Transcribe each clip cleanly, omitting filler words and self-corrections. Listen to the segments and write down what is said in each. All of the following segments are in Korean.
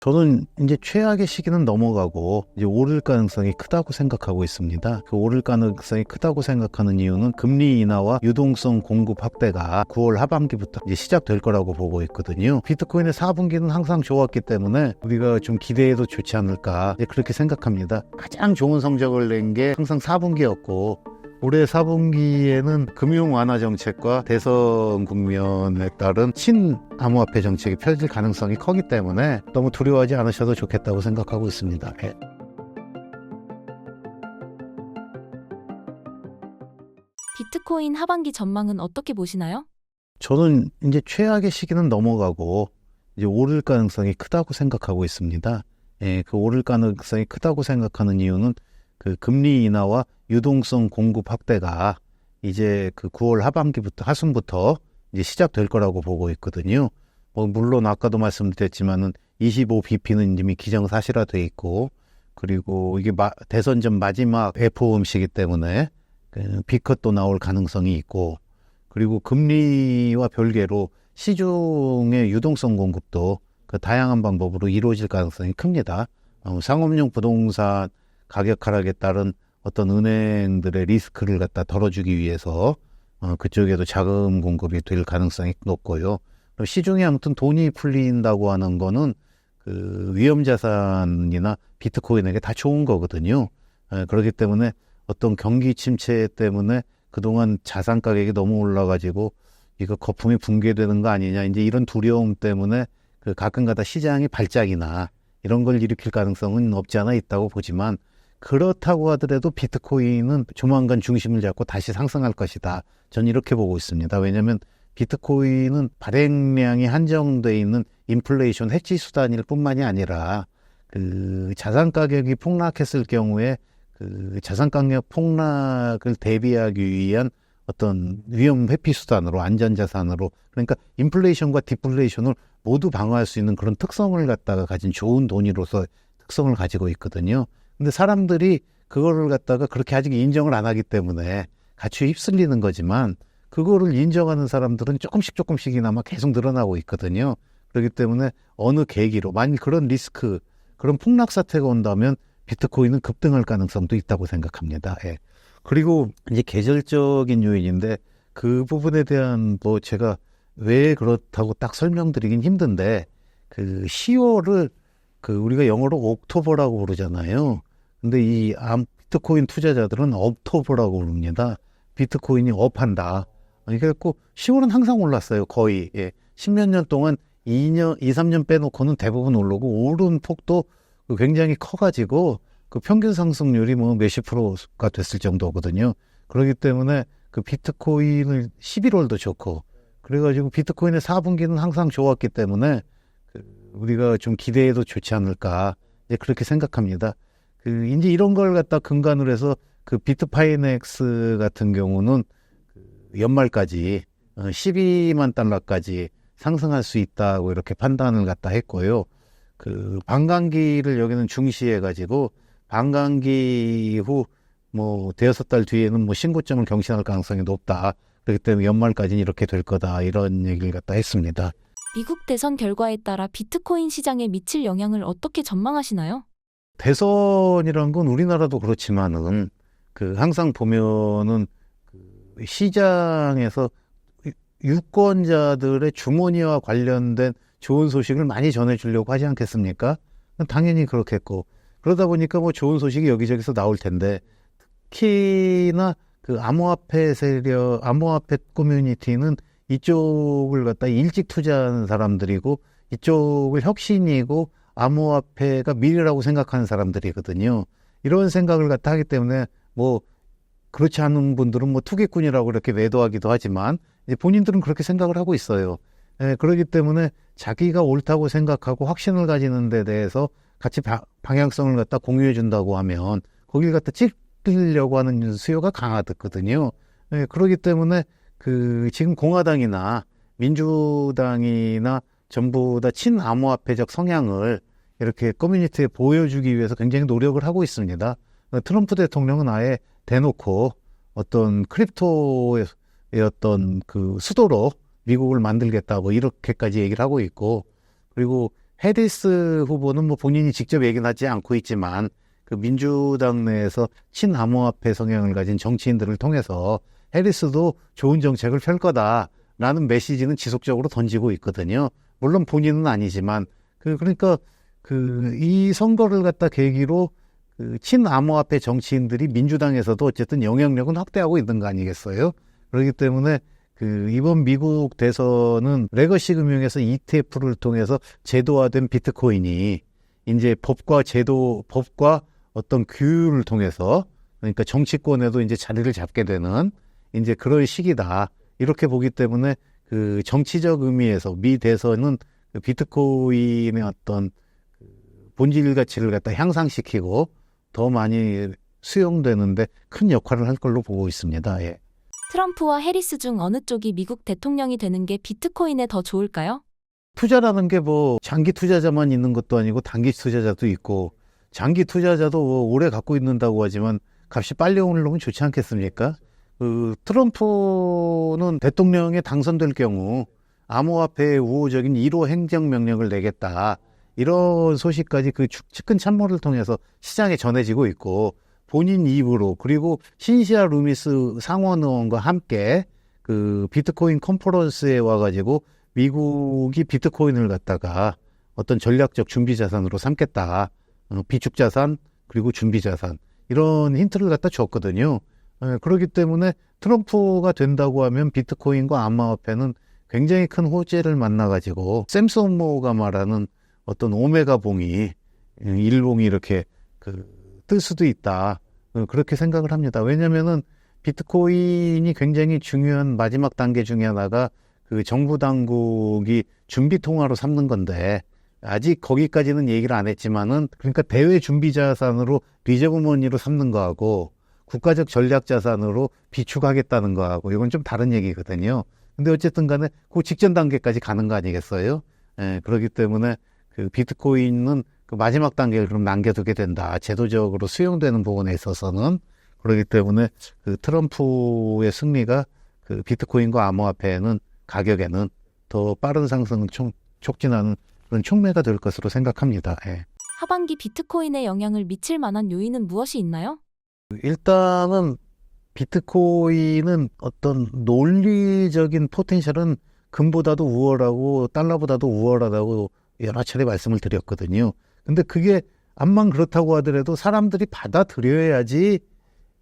저는 이제 최악의 시기는 넘어가고 이제 오를 가능성이 크다고 생각하고 있습니다. 그 오를 가능성이 크다고 생각하는 이유는 금리 인하와 유동성 공급 확대가 9월 하반기부터 이제 시작될 거라고 보고 있거든요. 비트코인의 4분기는 항상 좋았기 때문에 우리가 좀 기대해도 좋지 않을까 그렇게 생각합니다. 가장 좋은 성적을 낸 게 항상 4분기였고 올해 4분기에는 금융 완화 정책과 대선 국면에 따른 친암호화폐 정책이 펼칠 가능성이 크기 때문에 너무 두려워하지 않으셔도 좋겠다고 생각하고 있습니다. 네. 비트코인 하반기 전망은 어떻게 보시나요? 저는 이제 최악의 시기는 넘어가고 이제 오를 가능성이 크다고 생각하고 있습니다. 예, 그 오를 가능성이 크다고 생각하는 이유는 그 금리 인하와 유동성 공급 확대가 이제 그 9월 하순부터 이제 시작될 거라고 보고 있거든요. 물론 아까도 말씀드렸지만은 25bp는 이미 기정사실화돼 있고, 그리고 이게 대선 전 마지막 FOMC이기 때문에 그 B컷도 나올 가능성이 있고, 그리고 금리와 별개로 시중의 유동성 공급도 그 다양한 방법으로 이루어질 가능성이 큽니다. 상업용 부동산 가격 하락에 따른 어떤 은행들의 리스크를 갖다 덜어주기 위해서 그쪽에도 자금 공급이 될 가능성이 높고요. 시중에 아무튼 돈이 풀린다고 하는 거는 그 위험자산이나 비트코인에게 다 좋은 거거든요. 그렇기 때문에 어떤 경기 침체 때문에 그동안 자산 가격이 너무 올라가지고 이거 거품이 붕괴되는 거 아니냐, 이제 이런 두려움 때문에 그 가끔가다 시장의 발작이나 이런 걸 일으킬 가능성은 없지 않아 있다고 보지만, 그렇다고 하더라도 비트코인은 조만간 중심을 잡고 다시 상승할 것이다. 전 이렇게 보고 있습니다. 왜냐하면 비트코인은 발행량이 한정되어 있는 인플레이션 해지 수단일 뿐만이 아니라 그 자산 가격이 폭락했을 경우에 그 자산 가격 폭락을 대비하기 위한 어떤 위험 회피 수단으로, 안전자산으로, 그러니까 인플레이션과 디플레이션을 모두 방어할 수 있는 그런 특성을 갖다가 가진 좋은 돈으로서 특성을 가지고 있거든요. 근데 사람들이 그거를 갖다가 그렇게 아직 인정을 안 하기 때문에 같이 휩쓸리는 거지만, 그거를 인정하는 사람들은 조금씩이나마 계속 늘어나고 있거든요. 그렇기 때문에 어느 계기로 만약 그런 리스크, 그런 폭락 사태가 온다면 비트코인은 급등할 가능성도 있다고 생각합니다. 예. 그리고 이제 계절적인 요인인데 그 부분에 대한 제가 왜 그렇다고 딱 설명드리긴 힘든데, 그 10월을 그 우리가 영어로 옥토버라고 부르잖아요. 근데 이 비트코인 투자자들은 업토버라고 부릅니다. 비트코인이 업한다. 그래갖고 10월은 항상 올랐어요. 거의. 예. 10몇 년 동안 2, 3년 빼놓고는 대부분 오르고, 오른 폭도 굉장히 커가지고 그 평균 상승률이 몇십 프로가 됐을 정도거든요. 그렇기 때문에 그 비트코인을 11월도 좋고, 그래가지고 비트코인의 4분기는 항상 좋았기 때문에 우리가 좀 기대해도 좋지 않을까 그렇게 생각합니다. 이제 이런 걸 갖다 근간으로 해서 그 비트파이넥스 같은 경우는 연말까지 12만 달러까지 상승할 수 있다고 이렇게 판단을 갖다 했고요. 그 반감기를 여기는 중시해가지고 반감기 후 대여섯 달 뒤에는 신고점을 경신할 가능성이 높다. 그렇기 때문에 연말까지는 이렇게 될 거다, 이런 얘기를 갖다 했습니다. 미국 대선 결과에 따라 비트코인 시장에 미칠 영향을 어떻게 전망하시나요? 대선이란 건 우리나라도 그렇지만은 항상 보면은 시장에서 유권자들의 주머니와 관련된 좋은 소식을 많이 전해주려고 하지 않겠습니까? 당연히 그렇겠고, 그러다 보니까 좋은 소식이 여기저기서 나올 텐데, 특히나 그 암호화폐 세력, 암호화폐 커뮤니티는 이쪽을 갖다 일찍 투자하는 사람들이고, 이쪽을 혁신이고 암호화폐가 미래라고 생각하는 사람들이거든요. 이런 생각을 갖다 하기 때문에 그렇지 않은 분들은 투기꾼이라고 이렇게 매도하기도 하지만, 이제 본인들은 그렇게 생각을 하고 있어요. 그렇기 때문에 자기가 옳다고 생각하고 확신을 가지는 데 대해서 같이 방향성을 갖다 공유해 준다고 하면 거기를 갖다 찍으려고 하는 수요가 강하거든요. 그렇기 때문에 지금 공화당이나 민주당이나 전부 다 친암호화폐적 성향을 이렇게 커뮤니티에 보여주기 위해서 굉장히 노력을 하고 있습니다. 트럼프 대통령은 아예 대놓고 어떤 크립토의 어떤 그 수도로 미국을 만들겠다 이렇게까지 얘기를 하고 있고, 그리고 해리스 후보는 뭐 본인이 직접 얘기는 하지 않고 있지만 그 민주당 내에서 친암호화폐 성향을 가진 정치인들을 통해서 해리스도 좋은 정책을 펼 거다라는 메시지는 지속적으로 던지고 있거든요. 물론 본인은 아니지만 그러니까 이 선거를 갖다 계기로 그 친암호화폐 정치인들이 민주당에서도 어쨌든 영향력은 확대하고 있는 거 아니겠어요? 그렇기 때문에 이번 미국 대선은 레거시 금융에서 ETF를 통해서 제도화된 비트코인이 이제 법과 어떤 규율을 통해서 그러니까 정치권에도 이제 자리를 잡게 되는 이제 그런 시기다. 이렇게 보기 때문에 그 정치적 의미에서 미 대선은 그 비트코인의 어떤 본질 가치를 갖다 향상시키고 더 많이 수용되는데 큰 역할을 할 걸로 보고 있습니다. 예. 트럼프와 해리스 중 어느 쪽이 미국 대통령이 되는 게 비트코인에 더 좋을까요? 투자라는 게 뭐 장기 투자자만 있는 것도 아니고 단기 투자자도 있고 장기 투자자도 뭐 오래 갖고 있는다고 하지만 값이 빨리 오르면 좋지 않겠습니까? 트럼프는 대통령에 당선될 경우 암호화폐에 우호적인 1호 행정명령을 내겠다. 이런 소식까지 그 측근 참모를 통해서 시장에 전해지고 있고 본인 입으로 그리고 신시아 루미스 상원 의원과 함께 그 비트코인 컨퍼런스에 와가지고 미국이 비트코인을 갖다가 어떤 전략적 준비 자산으로 삼겠다. 비축 자산 그리고 준비 자산 이런 힌트를 갖다 줬거든요. 그렇기 때문에 트럼프가 된다고 하면 비트코인과 암호화폐는 굉장히 큰 호재를 만나가지고 샘슨 모가 말하는 어떤 오메가 봉이 일봉이 이렇게 뜰 수도 있다. 그렇게 생각을 합니다. 왜냐면은 비트코인이 굉장히 중요한 마지막 단계 중에 하나가 그 정부 당국이 준비 통화로 삼는 건데 아직 거기까지는 얘기를 안 했지만은 그러니까 대외 준비 자산으로 리저브 머니로 삼는 거하고 국가적 전략 자산으로 비축하겠다는 거하고 이건 좀 다른 얘기거든요. 근데 어쨌든 간에 그 직전 단계까지 가는 거 아니겠어요? 그렇기 때문에 그 비트코인은 그 마지막 단계를 그럼 남겨두게 된다. 제도적으로 수용되는 부분에 있어서는 그렇기 때문에 그 트럼프의 승리가 그 비트코인과 암호화폐는 가격에는 더 빠른 상승을 촉진하는 그런 촉매가 될 것으로 생각합니다. 예. 하반기 비트코인에 영향을 미칠 만한 요인은 무엇이 있나요? 일단은 비트코인은 어떤 논리적인 포텐셜은 금보다도 우월하고 달러보다도 우월하다고 여러 차례 말씀을 드렸거든요. 근데 그게 암만 그렇다고 하더라도 사람들이 받아들여야지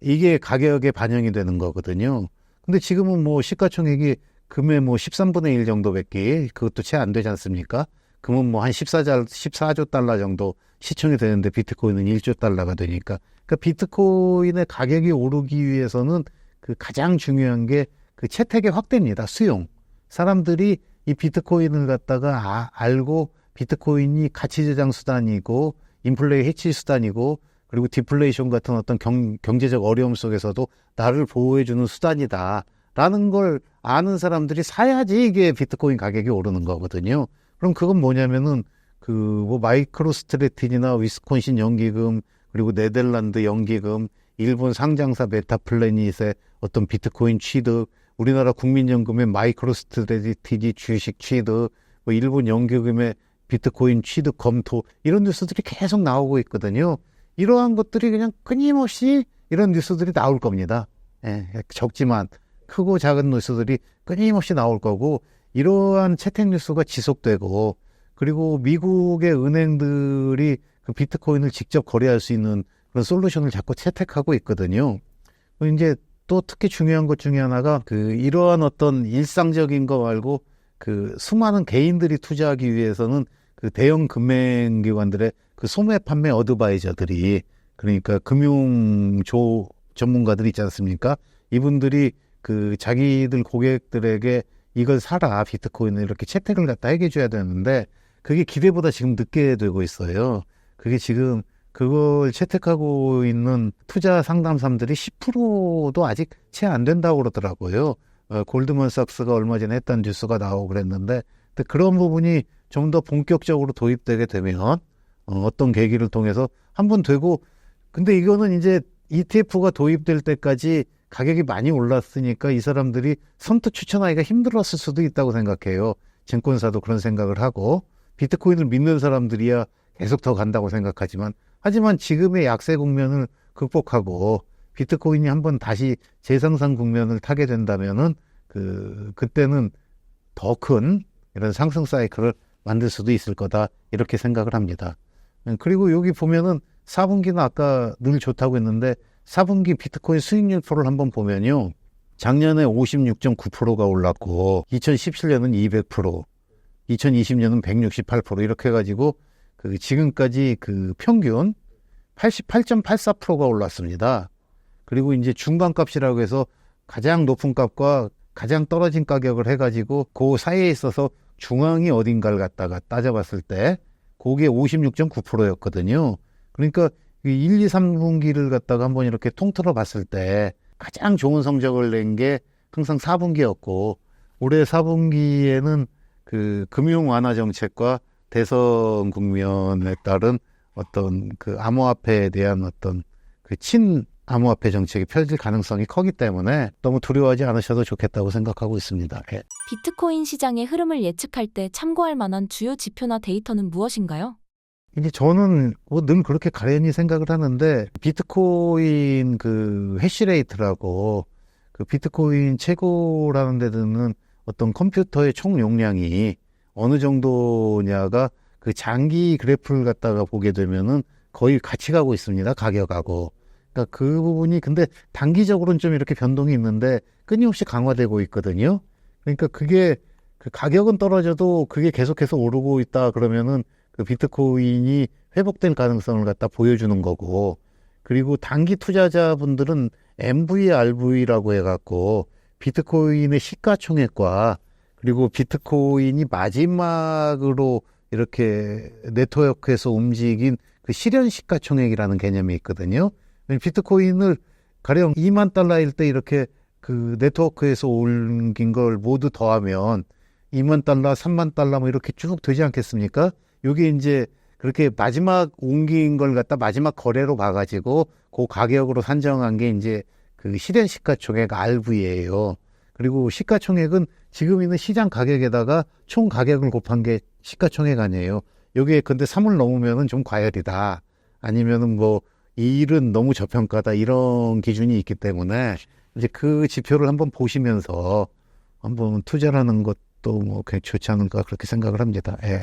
이게 가격에 반영이 되는 거거든요. 근데 지금은 뭐 시가총액이 금의 뭐 13분의 1 정도밖에 그것도 채 안 되지 않습니까? 금은 뭐 한 14조 달러 정도 시총이 되는데 비트코인은 1조 달러가 되니까. 그러니까 비트코인의 가격이 오르기 위해서는 그 가장 중요한 게 그 채택의 확대입니다. 수용. 사람들이 이 비트코인을 갖다가 알고 비트코인이 가치 저장 수단이고 인플레이 해치 수단이고 그리고 디플레이션 같은 어떤 경제적 어려움 속에서도 나를 보호해주는 수단이다. 라는 걸 아는 사람들이 사야지 이게 비트코인 가격이 오르는 거거든요. 그럼 그건 뭐냐면은 뭐 마이크로 스트래티지나 위스콘신 연기금 그리고 네덜란드 연기금, 일본 상장사 메타플래닛의 어떤 비트코인 취득, 우리나라 국민연금의 마이크로 스트래티지 주식 취득, 뭐 일본 연기금의 비트코인 취득 검토 이런 뉴스들이 계속 나오고 있거든요. 이러한 것들이 그냥 끊임없이 이런 뉴스들이 나올 겁니다. 적지만 크고 작은 뉴스들이 끊임없이 나올 거고 이러한 채택 뉴스가 지속되고 그리고 미국의 은행들이 그 비트코인을 직접 거래할 수 있는 그런 솔루션을 자꾸 채택하고 있거든요. 이제 또 특히 중요한 것 중에 하나가 이러한 어떤 일상적인 거 말고 수많은 개인들이 투자하기 위해서는 대형 금융기관들의 소매 판매 어드바이저들이 그러니까 금융 전문가들 있지 않습니까? 이분들이 자기들 고객들에게 이걸 사라 비트코인을 이렇게 채택을 갖다 해줘야 되는데 그게 기대보다 지금 늦게 되고 있어요. 그게 지금 그걸 채택하고 있는 투자 상담사들이 10%도 아직 채 안 된다고 그러더라고요. 골드만삭스가 얼마 전에 했던 뉴스가 나오고 그랬는데 그런 부분이 좀 더 본격적으로 도입되게 되면 어떤 계기를 통해서 한번 되고 근데 이거는 이제 ETF가 도입될 때까지 가격이 많이 올랐으니까 이 사람들이 선뜻 추천하기가 힘들었을 수도 있다고 생각해요. 증권사도 그런 생각을 하고 비트코인을 믿는 사람들이야 계속 더 간다고 생각하지만, 하지만 지금의 약세 국면을 극복하고 비트코인이 한번 다시 재상승 국면을 타게 된다면은 그때는 더 큰 이런 상승 사이클을 만들 수도 있을 거다, 이렇게 생각을 합니다. 그리고 여기 보면은 4분기는 아까 늘 좋다고 했는데 4분기 비트코인 수익률 표를 한번 보면요, 작년에 56.9%가 올랐고 2017년은 200%, 2020년은 168% 이렇게 해가지고 지금까지 평균 88.84%가 올랐습니다. 그리고 이제 중간값이라고 해서 가장 높은 값과 가장 떨어진 가격을 해가지고 그 사이에 있어서 중앙이 어딘가를 갖다가 따져봤을 때 그게 56.9%였거든요. 그러니까 1, 2, 3분기를 갖다가 한번 이렇게 통틀어 봤을 때 가장 좋은 성적을 낸 게 항상 4분기였고, 올해 4분기에는 금융 완화 정책과 대선 국면에 따른 어떤 암호화폐에 대한 어떤 친암호화폐 정책이 펼칠 가능성이 크기 때문에 너무 두려워하지 않으셔도 좋겠다고 생각하고 있습니다. 예. 비트코인 시장의 흐름을 예측할 때 참고할 만한 주요 지표나 데이터는 무엇인가요? 이제 저는 늘 그렇게 가련히 생각을 하는데, 비트코인 해시레이트라고 비트코인 최고라는 데 드는 어떤 컴퓨터의 총 용량이 어느 정도냐가 장기 그래프를 갖다가 보게 되면은 거의 같이 가고 있습니다, 가격하고. 그러니까 그 부분이 근데 단기적으로는 좀 이렇게 변동이 있는데 끊임없이 강화되고 있거든요. 그러니까 그게 가격은 떨어져도 그게 계속해서 오르고 있다 그러면은 비트코인이 회복될 가능성을 갖다 보여주는 거고, 그리고 단기 투자자분들은 MVRV라고 해갖고 비트코인의 시가총액과 그리고 비트코인이 마지막으로 이렇게 네트워크에서 움직인 실현 시가총액이라는 개념이 있거든요. 비트코인을 가령 2만 달러일 때 이렇게 네트워크에서 옮긴 걸 모두 더하면 2만 달러, 3만 달러 뭐 이렇게 쭉 되지 않겠습니까? 요게 이제 그렇게 마지막 옮긴 걸 갖다 마지막 거래로 봐가지고 그 가격으로 산정한 게 이제 실현 시가총액 RV예요. 그리고 시가총액은 지금 있는 시장 가격에다가 총 가격을 곱한 게 시가총액 아니에요. 요게 근데 3을 넘으면은 좀 과열이다, 아니면은 이 일은 너무 저평가다, 이런 기준이 있기 때문에 이제 그 지표를 한번 보시면서 한번 투자하는 것도 좋지 않을까, 그렇게 생각을 합니다. 예.